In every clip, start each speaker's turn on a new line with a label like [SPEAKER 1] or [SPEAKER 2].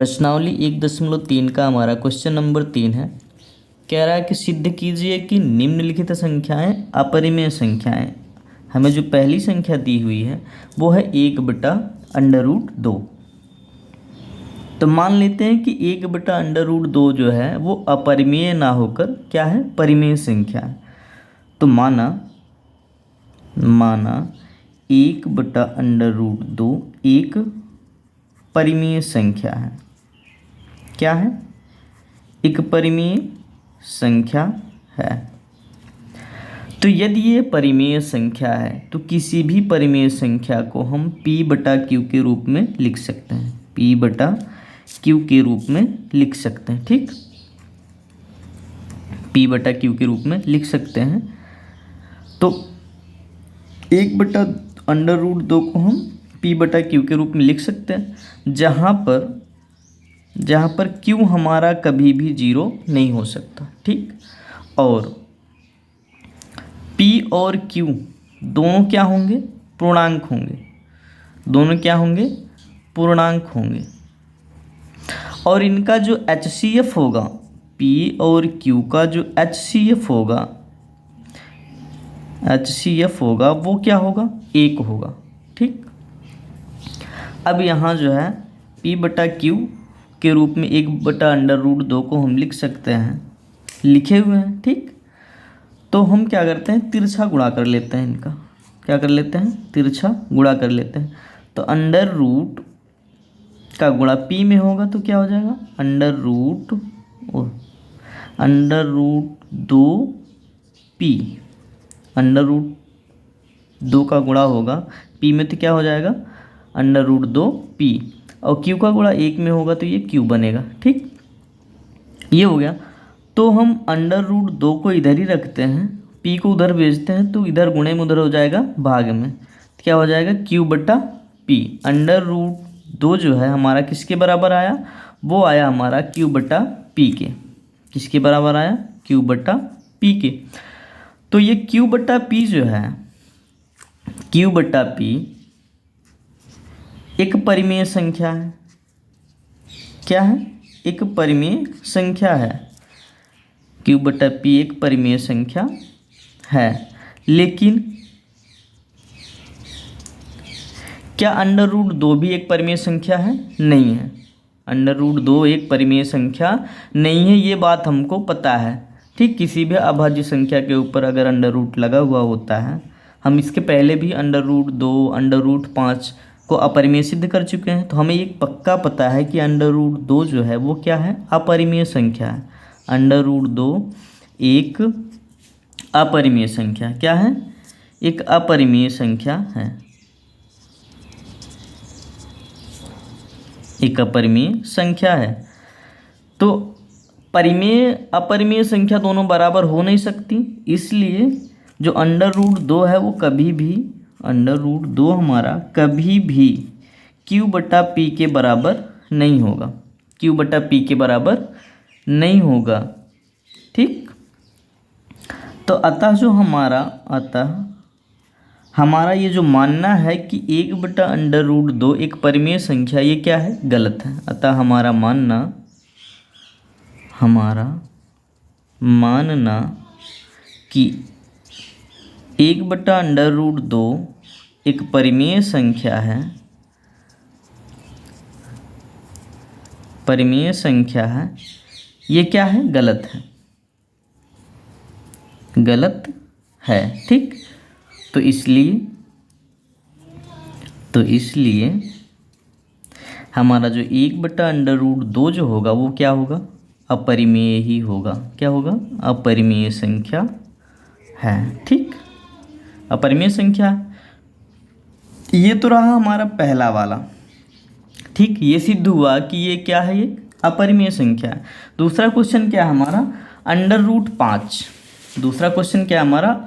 [SPEAKER 1] प्रश्नावली 1.3 का हमारा क्वेश्चन नंबर 3 है। कह रहा है कि सिद्ध कीजिए कि निम्नलिखित संख्याएं अपरिमेय संख्याएं। हमें जो पहली संख्या दी हुई है वो है 1/√2। तो मान लेते हैं कि 1/√2 जो है वो अपरिमेय ना होकर क्या है, परिमेय संख्या है। तो माना 1/√2 एक परिमेय संख्या है। क्या है? एक परिमेय संख्या है। तो यदि ये परिमेय संख्या है तो किसी भी परिमेय संख्या को हम p/q के रूप में लिख सकते हैं। p/q के रूप में लिख सकते हैं। ठीक, p/q के रूप में लिख सकते हैं। तो 1/√2 को हम p/q के रूप में लिख सकते हैं, जहाँ पर q हमारा कभी भी 0 नहीं हो सकता। ठीक, और p और q दोनों क्या होंगे, पूर्णांक होंगे। दोनों क्या होंगे, पूर्णांक होंगे। और इनका जो HCF होगा, p और q का जो HCF होगा वो क्या होगा, 1 होगा। ठीक, अब यहाँ जो है p/q के रूप में 1/√2 को हम लिख सकते हैं, लिखे हुए हैं। ठीक, तो हम क्या करते हैं, तिरछा गुणा कर लेते हैं इनका। क्या कर लेते हैं, तिरछा गुणा कर लेते हैं। तो अंडर रूट का गुणा p में होगा तो क्या हो जाएगा, √2p। √2 का गुणा होगा p में तो क्या हो जाएगा, √2p। और q का गुणा 1 में होगा तो ये q बनेगा। ठीक, ये हो गया। तो हम √2 को इधर ही रखते हैं, p को उधर भेजते हैं तो इधर गुणे में उधर हो जाएगा भाग में। तो क्या हो जाएगा, q/p। √2 जो है हमारा किसके बराबर आया, वो आया हमारा q/p के। किसके बराबर आया, q/p के। तो ये q/p जो है, q/p एक परिमेय संख्या है। क्या है, एक परिमेय संख्या है। q/p एक परिमेय संख्या है। लेकिन क्या √2 भी एक परिमेय संख्या है? नहीं है, √2 एक परिमेय संख्या नहीं है, ये बात हमको पता है। ठीक, किसी भी अभाज्य संख्या के ऊपर अगर अंडर लगा हुआ होता है, हम इसके पहले भी √2 √5 को अपरिमेय सिद्ध कर चुके हैं, तो हमें एक पक्का पता है कि √2 जो है वो क्या है, अपरिमेय संख्या है। √2 एक अपरिमेय संख्या क्या है, एक अपरिमेय संख्या है। एक अपरिमेय संख्या है। तो परिमेय अपरिमेय संख्या दोनों बराबर हो नहीं सकती, इसलिए जो √2 है वो कभी भी, √2 हमारा कभी भी q/p के बराबर नहीं होगा। q/p के बराबर नहीं होगा। ठीक, तो अतः हमारा ये जो मानना है कि 1/√2 एक परिमेय संख्या, ये क्या है, गलत है। अतः हमारा मानना कि 1/√2 एक परिमेय संख्या है, ये क्या है, गलत है। ठीक, तो इसलिए हमारा जो 1/√2 जो होगा वो क्या होगा, अपरिमेय ही होगा। क्या होगा, अपरिमेय संख्या है। ठीक, अपरिमेय संख्या। ये तो रहा हमारा पहला वाला। ठीक, ये सिद्ध हुआ कि ये क्या है, ये अपरिमेय संख्या है। दूसरा क्वेश्चन क्या है हमारा, √5। दूसरा क्वेश्चन क्या है हमारा,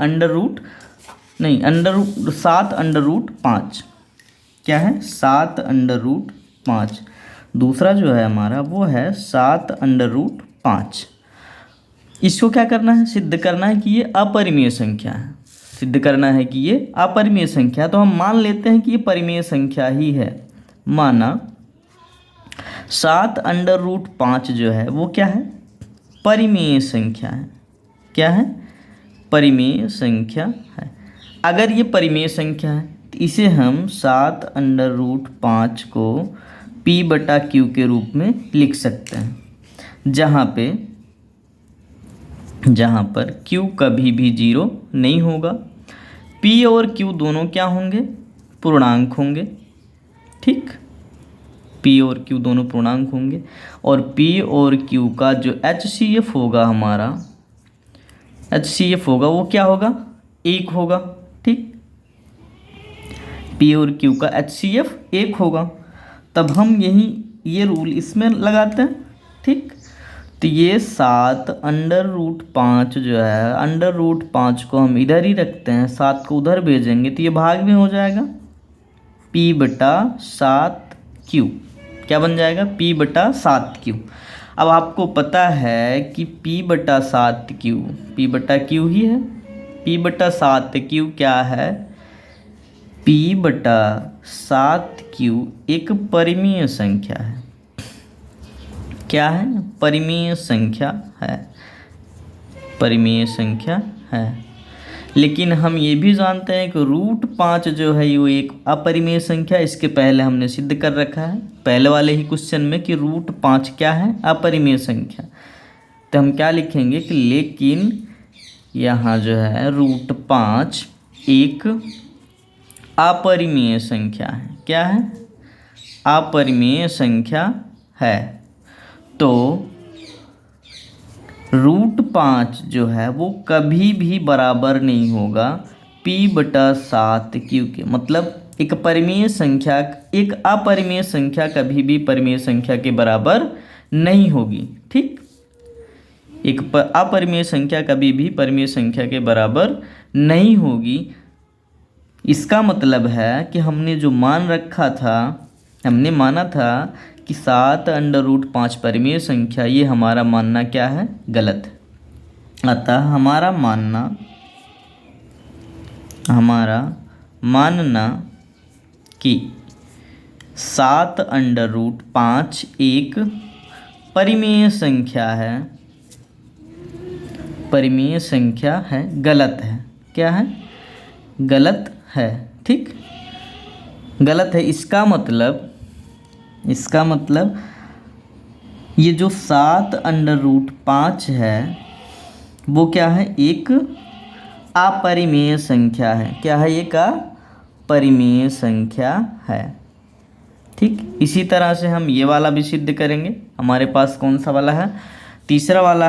[SPEAKER 1] 7√5। क्या है, 7√5। दूसरा जो है हमारा वो है 7√5। इसको क्या करना है, सिद्ध करना है कि ये अपरिमेय संख्या है। सिद्ध करना है कि ये अपरिमेय संख्या, तो हम मान लेते हैं कि ये परिमेय संख्या ही है। माना 7 अंडर रूट 5 जो है वो क्या है, परिमेय संख्या है। क्या है, परिमेय संख्या है। अगर ये परिमेय संख्या है तो इसे हम 7 अंडर रूट 5 को P बटा Q के रूप में लिख सकते हैं, जहाँ पर Q कभी भी 0 नहीं होगा। P और Q दोनों क्या होंगे, पूर्णांक होंगे। ठीक, P और Q दोनों पूर्णांक होंगे और P और Q का जो HCF होगा, हमारा HCF होगा वो क्या होगा, 1 होगा। ठीक, P और Q का HCF 1 होगा। तब हम ये रूल इसमें लगाते हैं। ठीक, तो ये 7 अंडर रूट 5 जो है, अंडर रूट 5 को हम इधर ही रखते हैं, 7 को उधर भेजेंगे तो ये भाग में हो जाएगा, P बटा 7Q। क्या बन जाएगा, P बटा 7Q। अब आपको पता है कि P बटा 7Q P बटा Q ही है। P बटा 7Q क्या है, P बटा 7Q एक परिमेय संख्या है। क्या है, परिमेय संख्या है, परिमेय संख्या है। लेकिन हम ये भी जानते हैं कि रूट 5 जो है वो एक अपरिमेय संख्या, इसके पहले हमने सिद्ध कर रखा है पहले वाले ही क्वेश्चन में कि रूट 5 क्या है, अपरिमेय संख्या। तो हम क्या लिखेंगे कि लेकिन यहाँ जो है रूट 5 एक अपरिमेय संख्या है। क्या है, अपरिमेय संख्या है। तो रूट 5 जो है वो कभी भी बराबर नहीं होगा P बटा 7Q के। मतलब एक परिमेय संख्या, एक अपरिमेय संख्या कभी भी परिमेय संख्या के बराबर नहीं होगी। ठीक, एक अपरिमेय संख्या कभी भी परिमेय संख्या के बराबर नहीं होगी। इसका मतलब है कि हमने जो मान रखा था, हमने माना था कि 7 अंडर रूट 5 परिमेय संख्या, ये हमारा मानना क्या है, गलत है। अतः हमारा मानना कि 7 अंडर रूट 5 एक परिमेय संख्या है, परिमेय संख्या है, गलत है। क्या है, गलत है। ठीक, गलत है। इसका मतलब ये जो 7 अंडर रूट 5 है वो क्या है, एक अपरिमेय संख्या है। क्या है, एक अपरिमेय संख्या है। ठीक, इसी तरह से हम ये वाला भी सिद्ध करेंगे। हमारे पास कौन सा वाला है, तीसरा वाला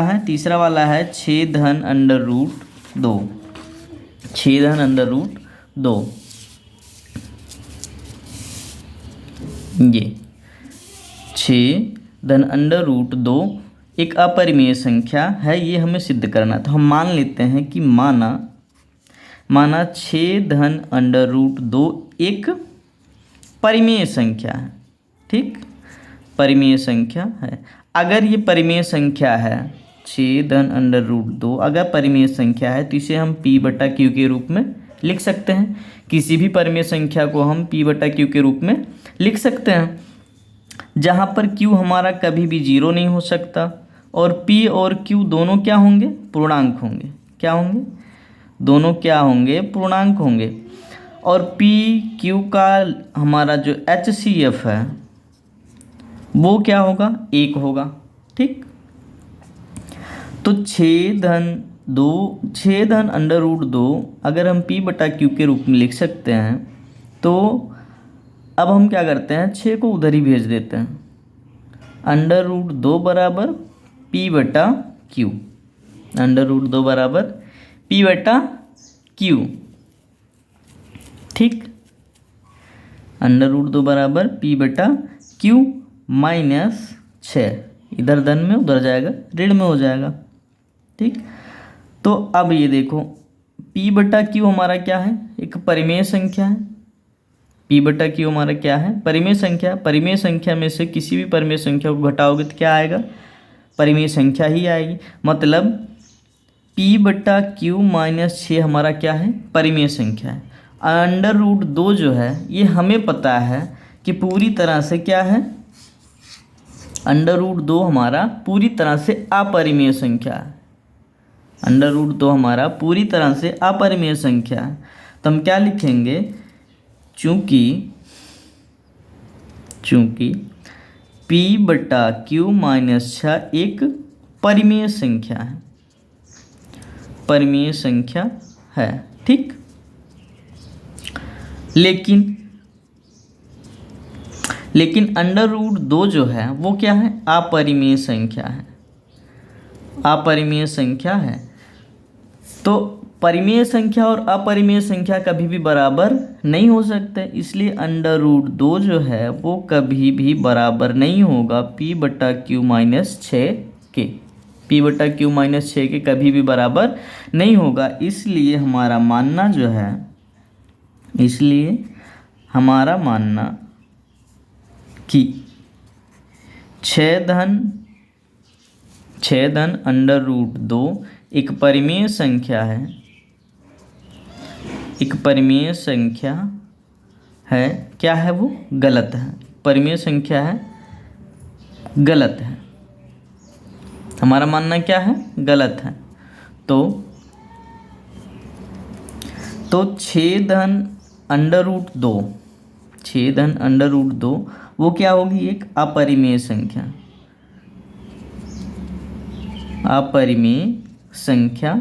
[SPEAKER 1] है 6 धन अंडर रूट 2। 6 धन अंडर रूट 2, ये 6 धन अंडर रूट 2 एक अपरिमेय संख्या है, ये हमें सिद्ध करना। तो हम मान लेते हैं कि माना 6 धन अंडर रूट 2 एक परिमेय संख्या है। ठीक, परिमेय संख्या है। अगर ये परिमेय संख्या है, 6 धन अंडर रूट 2 अगर परिमेय संख्या है तो इसे हम P बटा Q के रूप में लिख सकते हैं। किसी भी परिमेय संख्या को हम P बटा Q के रूप में लिख सकते हैं, जहाँ पर Q हमारा कभी भी 0 नहीं हो सकता और P और Q दोनों क्या होंगे, पूर्णांक होंगे। क्या होंगे, दोनों क्या होंगे, पूर्णांक होंगे। और P Q का हमारा जो HCF है वो क्या होगा, 1 होगा। ठीक, तो 6 धन अंडर रूट 2 अगर हम P बटा Q के रूप में लिख सकते हैं, तो अब हम क्या करते हैं, 6 को उधर ही भेज देते हैं। अंडर रूट 2 बराबर P बटा Q, अंडर रूट 2 बराबर P बटा Q। ठीक, अंडर रूट 2 बराबर P बटा Q माइनस 6, इधर धन में उधर जाएगा, ऋण में हो जाएगा। ठीक, तो अब ये देखो P बटा Q हमारा क्या है, एक परिमेय संख्या है। P बटा Q हमारा क्या है, परिमेय संख्या। परिमेय संख्या में से किसी भी परिमेय संख्या को घटाओगे तो क्या आएगा, परिमेय संख्या ही आएगी। मतलब P बटा Q माइनस 6 हमारा क्या है, परिमेय संख्या है। अंडर रूट 2 जो है ये हमें पता है कि पूरी तरह से क्या है, अंडर रूट 2 हमारा पूरी तरह से अपरिमेय संख्या है। अंडर रूट 2 हमारा पूरी तरह से अपरिमेय संख्या है। तो हम क्या लिखेंगे, चूंकि p/q-6 एक परिमेय संख्या है, परिमेय संख्या है, ठीक। लेकिन अंडर रूट 2 जो है वो क्या है, अपरिमेय संख्या है, अपरिमेय संख्या है। तो परिमेय संख्या और अपरिमेय संख्या कभी भी बराबर नहीं हो सकते, इसलिए अंडर रूट 2 जो है वो कभी भी बराबर नहीं होगा p/q-6 के, p/q-6 के कभी भी बराबर नहीं होगा। इसलिए हमारा मानना जो है, इसलिए हमारा मानना कि 6 धन अंडर रूट 2 एक परिमेय संख्या है, एक परिमेय संख्या है, क्या है वो, गलत है, परिमेय संख्या है, गलत है। हमारा मानना क्या है, गलत है। तो 6 धन अंडर रूट 2, 6 धन अंडर रूट 2 वो क्या होगी, एक अपरिमेय संख्या, अपरिमेय संख्या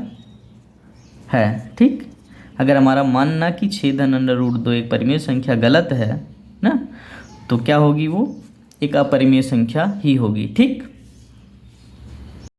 [SPEAKER 1] है, ठीक। अगर हमारा मानना कि 6 धन अंडर रूट 2 एक परिमेय संख्या गलत है ना, तो क्या होगी, वो एक अपरिमेय संख्या ही होगी, ठीक।